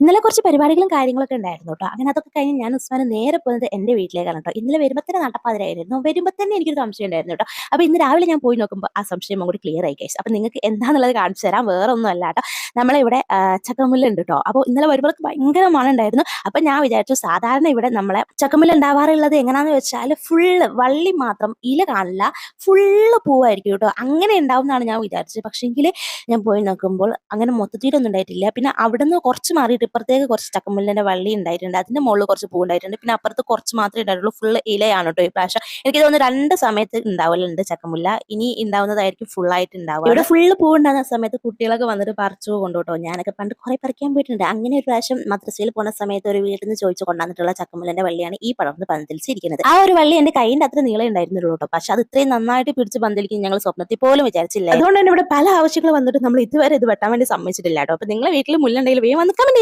ഇന്നലെ കുറച്ച് പരിപാടികളും കാര്യങ്ങളൊക്കെ ഉണ്ടായിരുന്നു കേട്ടോ. അങ്ങനെ അതൊക്കെ കഴിഞ്ഞ് ഞാൻ ഉസ്മാന് നേരെ പോകുന്നത് എൻ്റെ വീട്ടിലേക്കാണ് കേട്ടോ. ഇന്നലെ വരുമ്പോൾ തന്നെ നട്ടപ്പാതിരായിരുന്നു. വരുമ്പോൾ തന്നെ എനിക്കൊരു സംശയം ഉണ്ടായിരുന്നു കേട്ടോ. അപ്പോൾ ഇന്ന് രാവിലെ ഞാൻ പോയി നോക്കുമ്പോൾ ആ സംശയം അങ്ങോട്ട് ക്ലിയർ ആയി ഗൈസ്. അപ്പോൾ നിങ്ങൾക്ക് എന്താണെന്നുള്ളത് കാണിച്ചു തരാം. വേറെ ഒന്നും അല്ല കേട്ടോ. നമ്മളിവിടെ ചക്കമുല്ല ഉണ്ട് കേട്ടോ. അപ്പോൾ ഇന്നലെ വരുമ്പോൾ ഭയങ്കര മണം ഉണ്ടായിരുന്നു. അപ്പോൾ ഞാൻ വിചാരിച്ചു സാധാരണ ഇവിടെ നമ്മളെ ചക്കമുല്ല ഉണ്ടാവാറുള്ളത് എങ്ങനെയാണെന്ന് വെച്ചാൽ ഫുള്ള് വള്ളി മാത്രം, ഇല കാണില്ല, ഫുള്ള് പൂവായിരിക്കും കേട്ടോ. അങ്ങനെ ഉണ്ടാവും എന്നാണ് ഞാൻ വിചാരിച്ചത്. പക്ഷേങ്കിൽ ഞാൻ പോയി നോക്കുമ്പോൾ അങ്ങനെ മൊത്തത്തിലൊന്നും ഉണ്ടായിട്ടില്ല. പിന്നെ അവിടുന്ന് കുറച്ച് മാറിയിട്ട് ഇപ്പുറത്തേക്ക് കുറച്ച് ചക്കമുല്ലന്റെ വള്ളി ഉണ്ടായിട്ടുണ്ട്. അതിന്റെ മുകളിൽ കുറച്ച് പൂ ഉണ്ടായിട്ടുണ്ട്. പിന്നെ അപ്പുറത്ത് കുറച്ച് മാത്രമേ ഉണ്ടായിട്ടുള്ളൂ. ഫുള്ള് ഇലയാണ് കേട്ടോ ഈ പ്രാവശ്യം. എനിക്ക് തോന്നുന്നു 2 സമയത്ത് ഉണ്ടാവലുണ്ട് ചക്കമുല്ല. ഇനി ഉണ്ടാവുന്നതായിരിക്കും ഫുള്ളായിട്ട് ഉണ്ടാവുക. ഇവിടെ ഫുള്ള് പൂ ഉണ്ടാകുന്ന സമയത്ത് കുട്ടികളൊക്കെ വന്നിട്ട് പറിച്ചു കൊണ്ടുപോട്ടോ. ഞാനൊക്കെ പണ്ട് കുറെ പറിക്കാൻ പോയിട്ടുണ്ട്. അങ്ങനെ ഒരു പ്രാവശ്യം മദ്രസയിൽ പോകുന്ന സമയത്ത് ഒരു വീട്ടിൽ നിന്ന് ചോദിച്ചു കൊണ്ടുവന്നിട്ടുള്ള ചക്കമുല്ലന്റെ വള്ളിയാണ് ഈ പടർന്ന് പന്തലിച്ചിരിക്കുന്നത്. ആ ഒരു വള്ളി എന്റെ കൈയിന്റെ അത്ര നീളം ഉണ്ടായിരുന്നുള്ളൂ കേട്ടോ. പക്ഷെ അത് ഇത്രയും നന്നായിട്ട് പിടിച്ച് പന്തലിക്കും ഞങ്ങൾ സ്വപ്നത്തിൽ പോലും വിചാരിച്ചില്ല. അതുകൊണ്ട് തന്നെ ഇവിടെ പല ആവശ്യങ്ങൾ വന്നിട്ട് നമ്മൾ ഇതുവരെ ഇത് വെട്ടാൻ വേണ്ടി സമ്മതിച്ചിട്ടില്ല കേട്ടോ. അപ്പൊ നിങ്ങളെ വീട്ടിൽ മുല്ല ഉണ്ടെങ്കിൽ വേഗം വന്ന് കമന്റ് ചെയ്തോ.